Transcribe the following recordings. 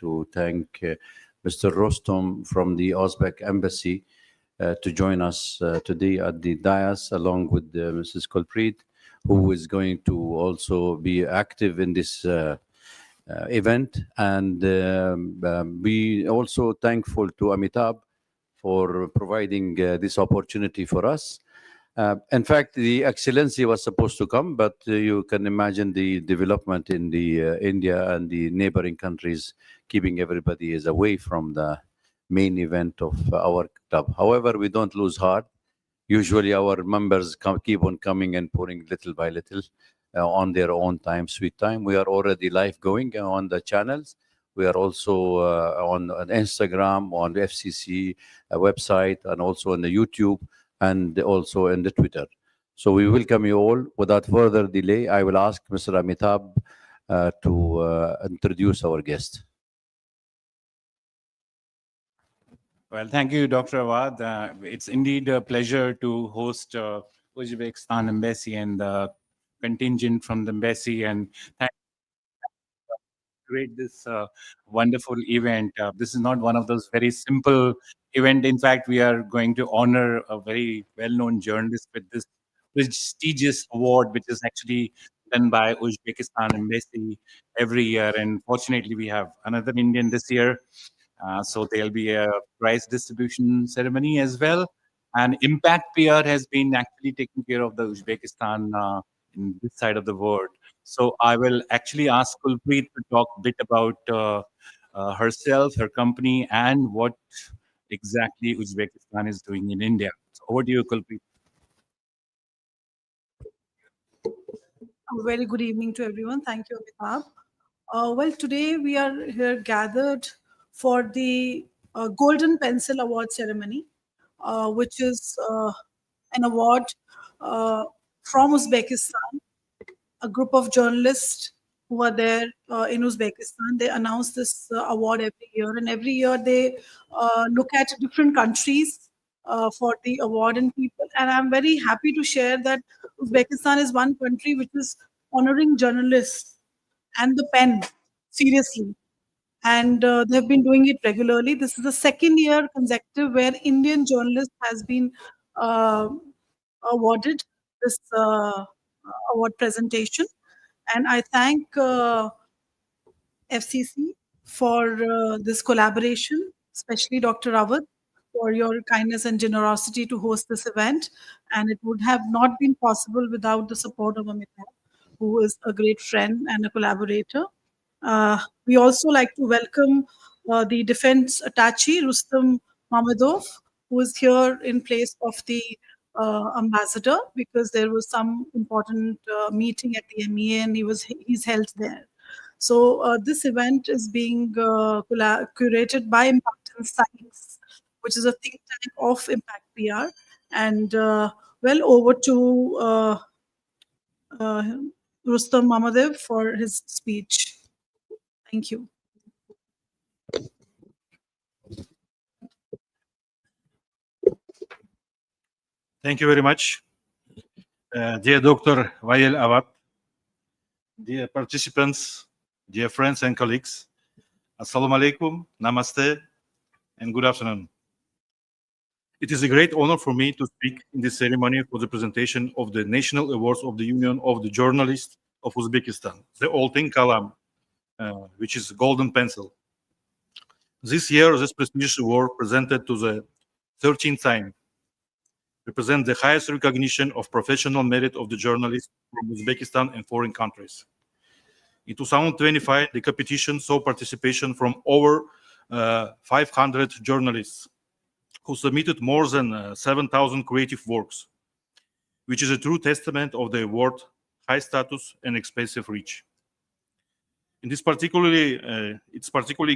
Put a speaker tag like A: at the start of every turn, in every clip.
A: to thank Mr. Rostom from the Uzbek Embassy to join us today at the dais, along with Mrs. Kulpreet, who is going to also be active in this event. And we also thankful to Amitabh for providing this opportunity for us. In fact, the excellency was supposed to come, but you can imagine the development in the India and the neighboring countries, keeping everybody is away from the main event of our club. However, we don't lose heart. Usually our members keep on coming and pouring little by little on their own time, sweet time. We are already live going on the channels. We are also on Instagram, on the FCC website, and also on the YouTube, and also in the Twitter. So we welcome you all. Without further delay, I will ask Mr. Amitabh to introduce our guest.
B: Well, thank you, Dr. Awad. It's indeed a pleasure to host Uzbekistan Embassy and the contingent from the embassy, and thank create this wonderful event. This is not one of those very simple event. In fact, we are going to honor a very well-known journalist with this prestigious award, which is actually done by Uzbekistan Embassy every year. And fortunately, we have another Indian this year. So there'll be a prize distribution ceremony as well. And Impact PR has been actually taking care of the Uzbekistan in this side of the world. So I will actually ask Kulpreet to talk a bit about herself, her company, and what exactly Uzbekistan is doing in India. So over to you, Kulpreet.
C: A very good evening to everyone. Thank you, Amitabh. Well, today we are here gathered for the Golden Pencil Award ceremony, which is an award from Uzbekistan. A group of journalists who are there in Uzbekistan, they announce this award every year, and every year they look at different countries for the award and people. And I'm very happy to share that Uzbekistan is one country which is honoring journalists and the pen seriously. And they've been doing it regularly. This is the second year consecutive where Indian journalist has been awarded this award presentation. And I thank FCC for this collaboration, especially Dr. Rawat, for your kindness and generosity to host this event. And it would have not been possible without the support of Amitabh, who is a great friend and a collaborator. We also like to welcome the defense attaché, Rustam Mamadov, who is here in place of the ambassador, because there was some important meeting at the MEA and he's held there. So this event is being curated by Impact Insights, which is a think tank of Impact PR. And well, over to Rustam Mamadov for his speech. Thank you.
D: Thank you very much. Dear Dr. Wael Awad, dear participants, dear friends and colleagues, Assalamu alaikum, namaste, and good afternoon. It is a great honor for me to speak in this ceremony for the presentation of the National Awards of the Union of the Journalists of Uzbekistan, the Oltin Qalam, which is Golden Pencil. This year, this prestigious award, presented to the 13th time, represents the highest recognition of professional merit of the journalists from Uzbekistan and foreign countries. In 2025, the competition saw participation from over 500 journalists who submitted more than 7,000 creative works, which is a true testament of the award's high status and expensive reach. It's particularly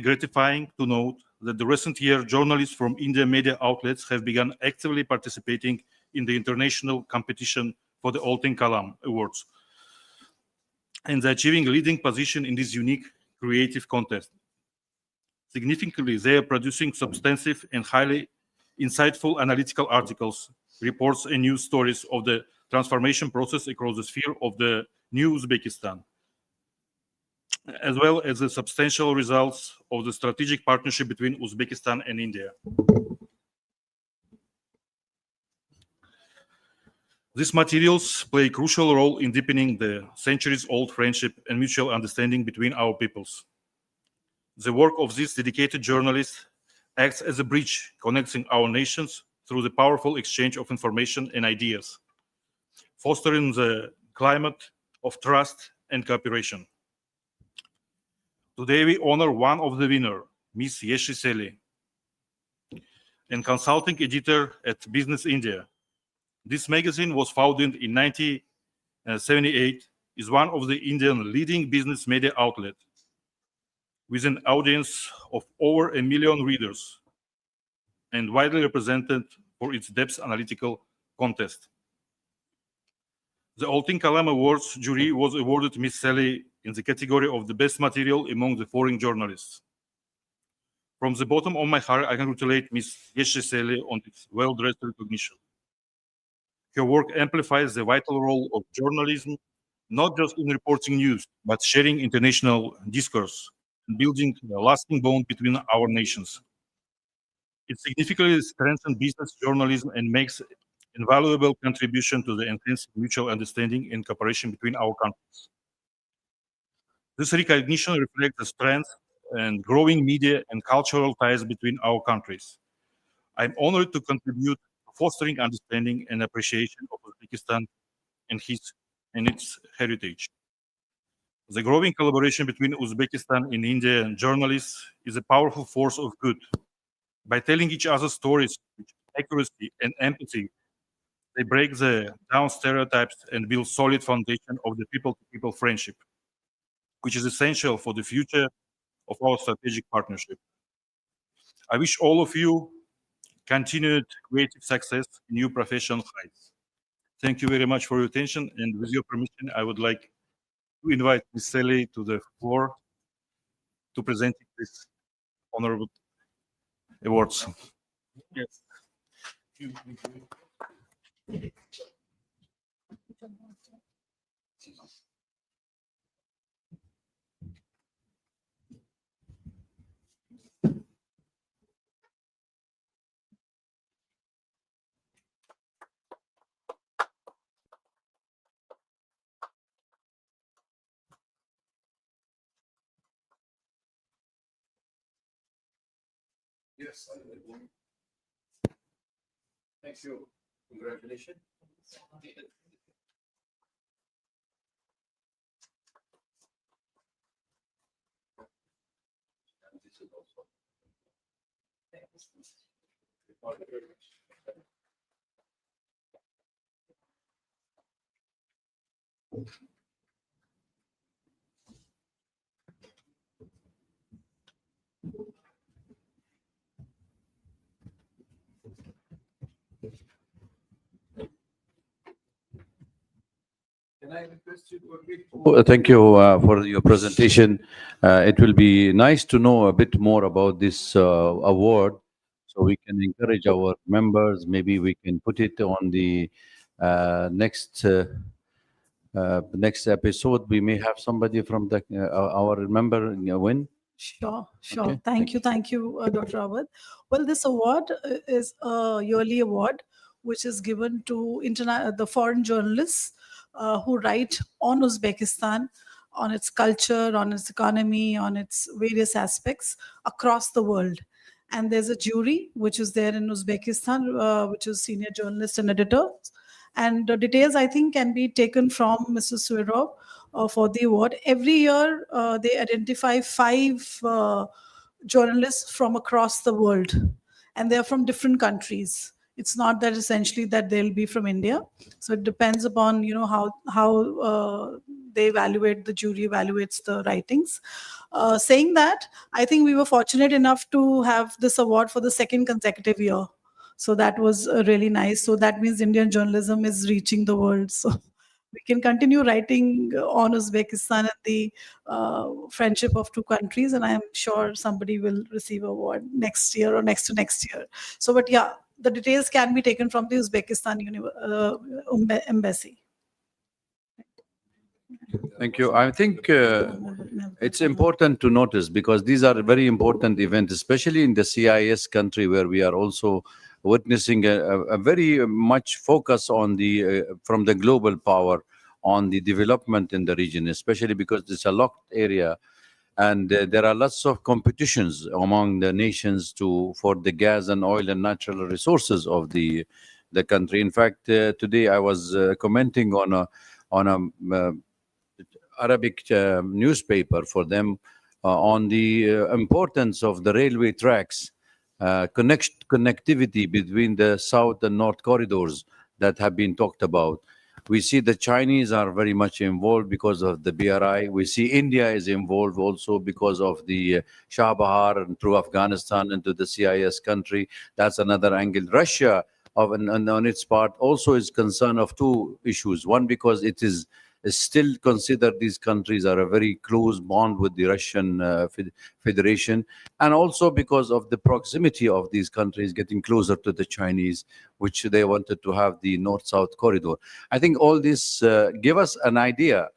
D: gratifying to note that the recent year, journalists from Indian media outlets have begun actively participating in the international competition for the Oltin Qalam Awards, and achieving a leading position in this unique creative contest. Significantly, they are producing substantive and highly insightful analytical articles, reports, and news stories of the transformation process across the sphere of the new Uzbekistan. as well as the substantial results of the strategic partnership between Uzbekistan and India. These materials play a crucial role in deepening the centuries-old friendship and mutual understanding between our peoples. The work of these dedicated journalists acts as a bridge connecting our nations through the powerful exchange of information and ideas, fostering the climate of trust and cooperation. Today we honor one of the winners, Miss Yeshi Seli, and consulting editor at Business India. This magazine was founded in 1978, is one of the Indian leading business media outlet, with an audience of over 1 million readers and widely represented for its depth analytical contest. The Oltin Qalam Awards jury was awarded Miss Sally in the category of the best material among the foreign journalists. From the bottom of my heart, I congratulate Miss Yeshi Sally on its well-dressed recognition. Her work amplifies the vital role of journalism, not just in reporting news, but sharing international discourse and building a lasting bond between our nations. It significantly strengthens business journalism and makes invaluable contribution to the enhanced mutual understanding and cooperation between our countries. This recognition reflects the strength and growing media and cultural ties between our countries. I'm honored to contribute to fostering understanding and appreciation of Uzbekistan and its heritage. The growing collaboration between Uzbekistan and India and journalists is a powerful force of good. By telling each other stories with accuracy and empathy, they break down stereotypes and build solid foundation of the people-to-people friendship, which is essential for the future of our strategic partnership. I wish all of you continued creative success in new professional heights. Thank you very much for your attention, and with your permission, I would like to invite Ms. Sally to the floor to present this honorable awards. Yes.
A: Yes. Thank you. Congratulations. Can I request you to repeat? Thank you for your presentation. It will be nice to know a bit more about this award, so we can encourage our members. Maybe we can put it on the next episode. We may have somebody from our member win.
C: Sure, sure.
A: Okay,
C: Thank you, Dr. Awad. Well, this award is a yearly award which is given to the foreign journalists who write on Uzbekistan, on its culture, on its economy, on its various aspects across the world. And there's a jury which is there in Uzbekistan, which is senior journalist and editor. And the details, I think, can be taken from Mr. Suirov for the award. Every year, they identify 5 journalists from across the world, and they're from different countries. It's not that essentially that they'll be from India. So it depends upon, how they evaluate, the jury evaluates the writings. Saying that, I think we were fortunate enough to have this award for the 2nd consecutive year. So that was really nice. So that means Indian journalism is reaching the world. So we can continue writing on Uzbekistan and the friendship of 2 countries. And I am sure somebody will receive an award next year or next to next year. So, but yeah, the details can be taken from the Uzbekistan embassy.
A: Thank you. I think it's important to notice because these are very important events, especially in the CIS country where we are also witnessing a very much focus on the from the global power on the development in the region, especially because it's a locked area and there are lots of competitions among the nations to for the gas and oil and natural resources of the country. In fact, today I was commenting on a Arabic newspaper for them on the importance of the railway tracks, connectivity between the south and north corridors that have been talked about. We see the Chinese are very much involved because of the BRI. We see India is involved also because of the Shah Bahar and through Afghanistan into the CIS country. That's another angle. Russia, on its part, also is concerned of two issues. One, because it is still considered these countries are a very close bond with the Russian Federation, and also because of the proximity of these countries getting closer to the Chinese, which they wanted to have the north-south corridor. I think all this give us an idea.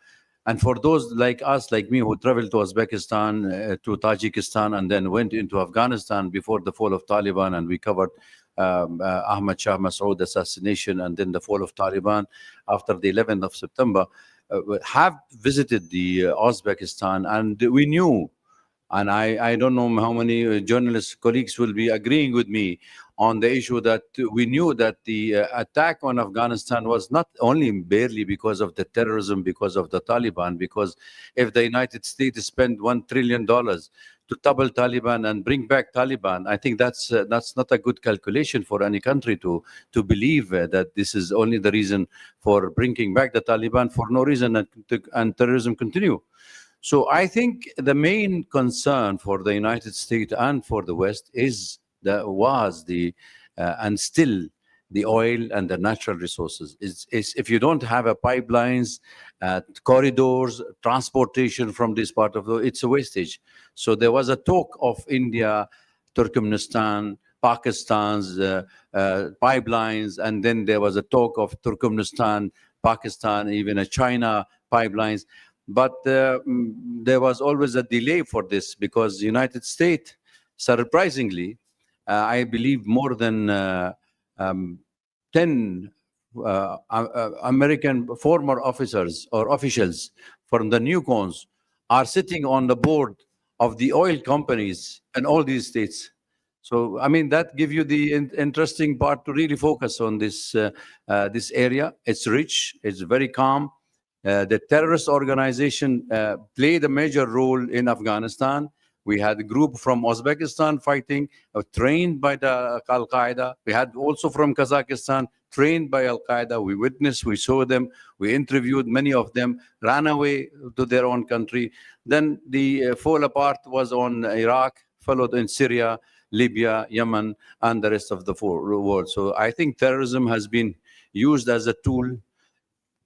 A: And for those like us, like me, who traveled to Uzbekistan, to Tajikistan, and then went into Afghanistan before the fall of Taliban, and we covered Ahmad Shah Massoud assassination and then the fall of Taliban after the 11th of September, have visited the Uzbekistan, and we knew, and I don't know how many journalist colleagues will be agreeing with me on the issue that we knew that the attack on Afghanistan was not only barely because of the terrorism, because of the Taliban, because if the United States spent $1 trillion to double Taliban and bring back Taliban, I think that's not a good calculation for any country to believe that this is only the reason for bringing back the Taliban for no reason and terrorism continue. So I think the main concern for the United States and for the West was and still the oil and the natural resources. Is if you don't have a pipelines, corridors, transportation from this part of the, it's a wastage. So there was a talk of India, Turkmenistan, Pakistan's pipelines, and then there was a talk of Turkmenistan, Pakistan, even a China pipelines. But there was always a delay for this because the United States, surprisingly, I believe more than 10 American former officers or officials from the newcons are sitting on the board of the oil companies in all these states. So, I mean, that gives you the interesting part to really focus on this this area. It's rich, it's very calm. The terrorist organization played a major role in Afghanistan. We had a group from Uzbekistan fighting, trained by the Al Qaeda. We had also from Kazakhstan, trained by Al Qaeda. We witnessed, we saw them, we interviewed many of them, ran away to their own country. Then the fall apart was on Iraq, followed in Syria, Libya, Yemen, and the rest of the world. So I think terrorism has been used as a tool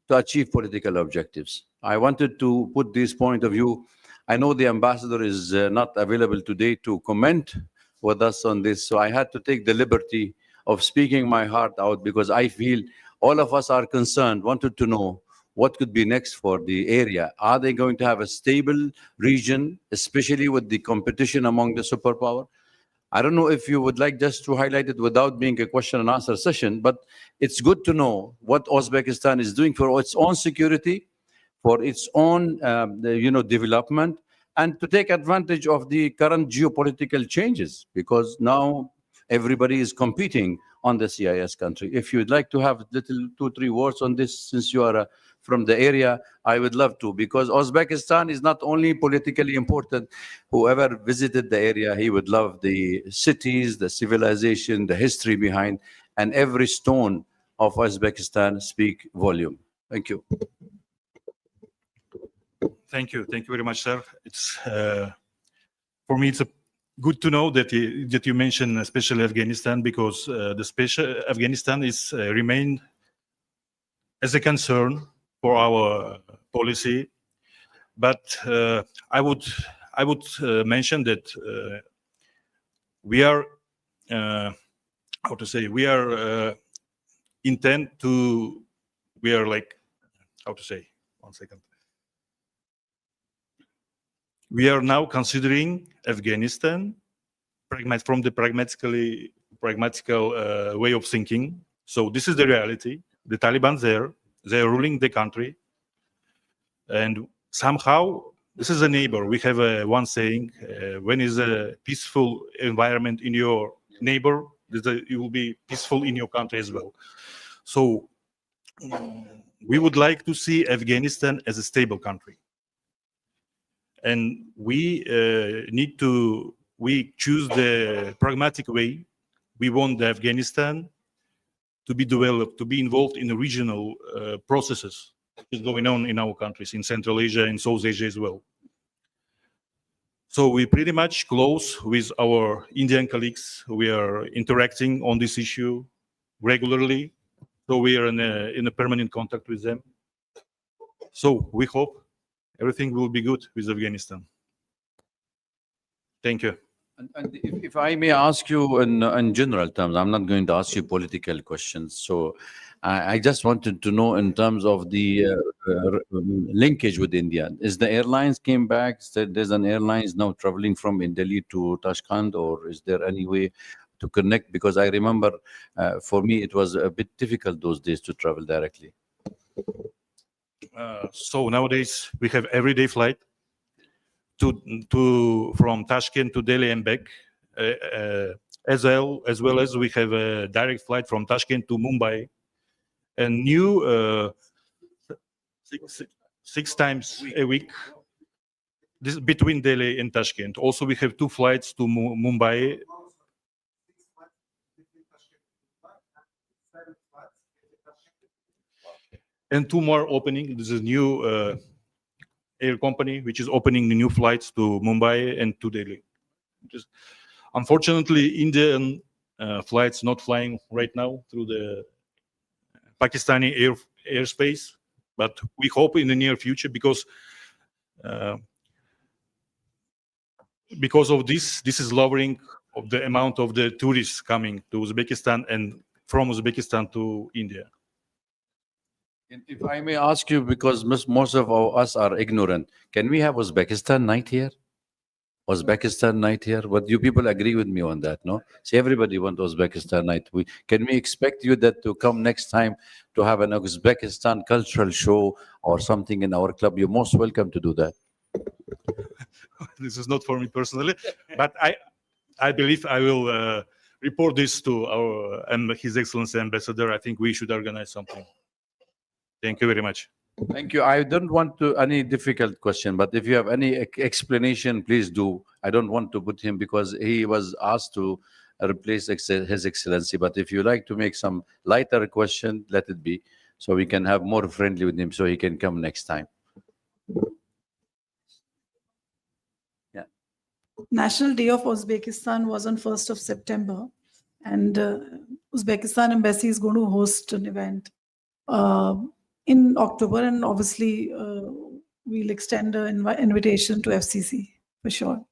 A: to achieve political objectives. I wanted to put this point of view. I know the ambassador is not available today to comment with us on this, so I had to take the liberty of speaking my heart out because I feel all of us are concerned, wanted to know what could be next for the area. Are they going to have a stable region, especially with the competition among the superpower? I don't know if you would like just to highlight it without being a question and answer session, but it's good to know what Uzbekistan is doing for its own security, for its own development, and to take advantage of the current geopolitical changes, because now everybody is competing on the CIS country. If you'd like to have little 2-3 words on this, since you are from the area, I would love to, because Uzbekistan is not only politically important. Whoever visited the area, he would love the cities, the civilization, the history behind, and every stone of Uzbekistan speak volume. Thank you.
D: Thank you very much, sir. It's for me, it's good to know that you mentioned especially Afghanistan, because the special Afghanistan is remained as a concern for our policy. But I would mention that we are how to say, we are intent to, we are like, how to say, 1 second. we are now considering Afghanistan from the pragmatical way of thinking. So this is the reality. The Taliban there, they are ruling the country, and somehow this is a neighbor. We have one saying: when is a peaceful environment in your neighbor, you will be peaceful in your country as well. So we would like to see Afghanistan as a stable country, and we choose the pragmatic way. We want the Afghanistan to be developed, to be involved in the regional processes that is going on in our countries, in Central Asia and South Asia as well. So we pretty much close with our Indian colleagues. We are interacting on this issue regularly. So we are in a permanent contact with them. So we hope everything will be good with Afghanistan. Thank you.
A: And if I may ask you in general terms, I'm not going to ask you political questions. So I just wanted to know in terms of the linkage with India. Is the airlines came back? There's an airlines now traveling from Delhi to Tashkent, or is there any way to connect? Because I remember for me it was a bit difficult those days to travel directly.
D: So nowadays we have everyday flight from Tashkent to Delhi and back, as well as we have a direct flight from Tashkent to Mumbai, and new 6 times a week. This between Delhi and Tashkent. Also, we have 2 flights to Mumbai. And 2 more opening. This is new air company which is opening the new flights to Mumbai and to Delhi. Unfortunately, Indian flights not flying right now through the Pakistani airspace, but we hope in the near future because of this is lowering of the amount of the tourists coming to Uzbekistan and from Uzbekistan to India.
A: If I may ask you, because most of us are ignorant, can we have Uzbekistan night here? Uzbekistan night here? What you people agree with me on that? No, see, everybody want Uzbekistan night. Can we expect you that to come next time to have an Uzbekistan cultural show or something in our club? You're most welcome to do that.
D: This is not for me personally, but I believe I will report this to our His Excellency Ambassador. I think we should organize something. Thank you very much.
A: Thank you. I don't want to any difficult question, but if you have any explanation, please do. I don't want to put him because he was asked to replace His Excellency. But if you like to make some lighter question, let it be, so we can have more friendly with him, so he can come next time. Yeah.
C: National Day of Uzbekistan was on 1st of September, and Uzbekistan Embassy is going to host an event in October, and obviously we'll extend an invitation to FCC for sure.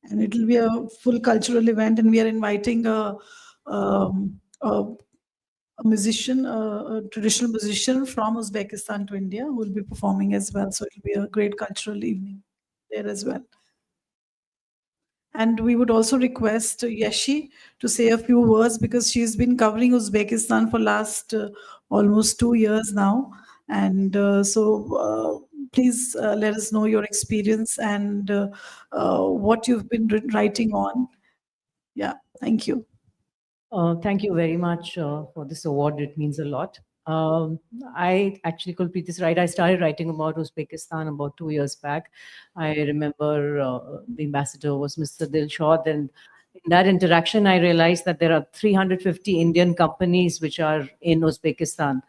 C: And it will be a full cultural event, and we are inviting a musician, a traditional musician from Uzbekistan to India who will be performing as well. So it will be a great cultural evening there as well. And we would also request Yeshi to say a few words because she's been covering Uzbekistan for last almost 2 years now. And so please let us know your experience and what you've been writing on. Yeah, thank you.
E: Thank you very much for this award. It means a lot. I actually, Kulpreet is right. I started writing about Uzbekistan about 2 years back. I remember the ambassador was Mr. Dilshad, and in that interaction, I realized that there are 350 Indian companies which are in Uzbekistan.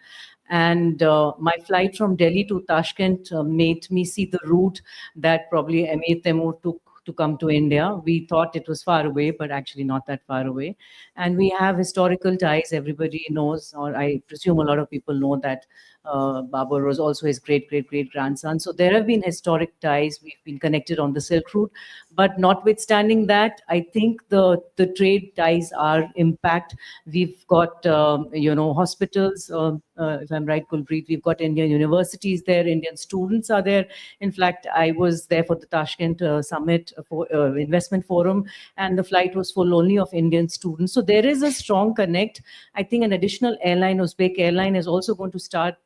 E: And my flight from Delhi to Tashkent made me see the route that probably Emir Temur took to come to India. We thought it was far away, but actually not that far away. And we have historical ties. Everybody knows, or I presume a lot of people know, that Babur was also his great-great-great-grandson. So there have been historic ties. We've been connected on the Silk Route. But notwithstanding that, I think the trade ties are impact. We've got, hospitals, if I'm right, Kulpreet, we've got Indian universities there, Indian students are there. In fact, I was there for the Tashkent Summit Investment Forum, and the flight was full only of Indian students. So there is a strong connect. I think an additional airline, Uzbek airline, is also going to start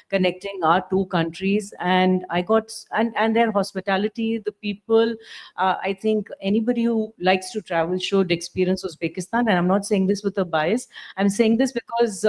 E: connecting our two countries. And and their hospitality, the people, I think anybody who likes to travel should experience Uzbekistan. And I'm not saying this with a bias. I'm saying this because,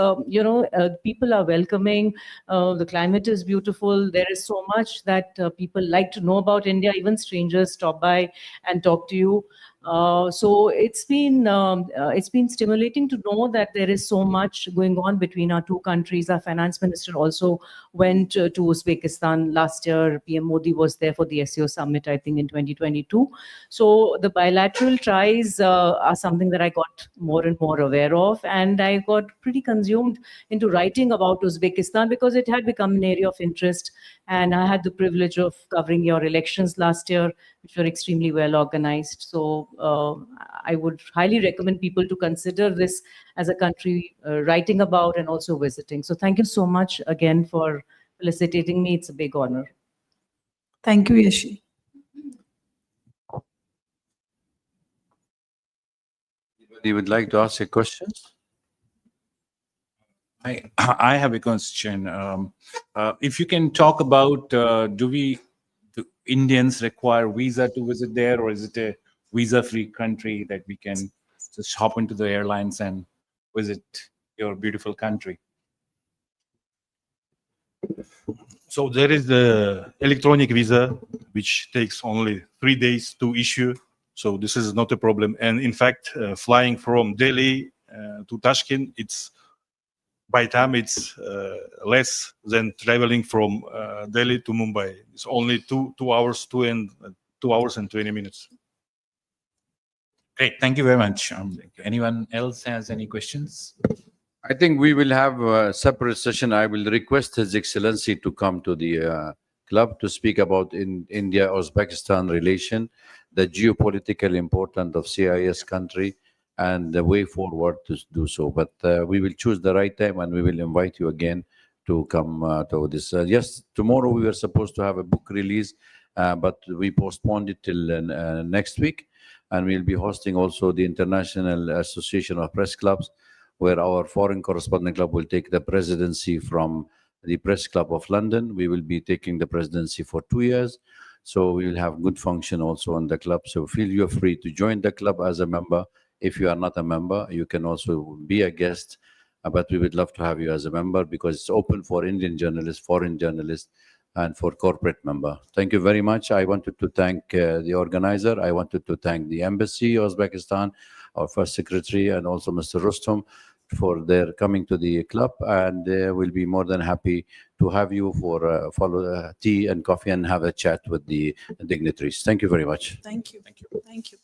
E: people are welcoming. The climate is beautiful. There is so much that people like to know about India. Even strangers stop by and talk to you. So it's been stimulating to know that there is so much going on between our two countries. Our finance minister also went to Uzbekistan last year. PM Modi was there for the SEO summit, I think, in 2022. So the bilateral ties are something that I got more and more aware of, and I got pretty consumed into writing about Uzbekistan because it had become an area of interest. And I had the privilege of covering your elections last year, which were extremely well organized. So I would highly recommend people to consider this as a country writing about and also visiting. So thank you so much again for felicitating me. It's a big honor.
C: Thank you, Yashi.
A: You would like to ask a question?
B: I have a question. If you can talk about, do Indians require visa to visit there, or is it a visa-free country that we can just hop into the airlines and visit your beautiful country?
D: So there is the electronic visa, which takes only 3 days to issue. So this is not a problem. And in fact, flying from Delhi to Tashkent, by time it's less than traveling from Delhi to Mumbai. It's only 2 hours, 2 hours and 20 minutes.
B: Great, thank you very much. Anyone else has any questions?
A: I think we will have a separate session. I will request His Excellency to come to the club to speak about India-Uzbekistan relation, the geopolitical importance of CIS country, and the way forward to do so. But we will choose the right time, and we will invite you again to come to this. Yes, tomorrow we were supposed to have a book release, but we postponed it till next week. And we'll be hosting also the International Association of Press Clubs, where our Foreign Correspondent Club will take the presidency from the Press Club of London. We will be taking the presidency for 2 years. So we will have good function also on the club. So feel you're free to join the club as a member. If you are not a member, you can also be a guest. But we would love to have you as a member because it's open for Indian journalists, foreign journalists, and for corporate member. Thank you very much. I wanted to thank the organizer. I wanted to thank the Embassy, Uzbekistan, our First Secretary, and also Mr. Rustom for their coming to the club. And we'll be more than happy to have you for follow tea and coffee and have a chat with the dignitaries. Thank you very much.
C: Thank you.
B: Thank you.
C: Thank you.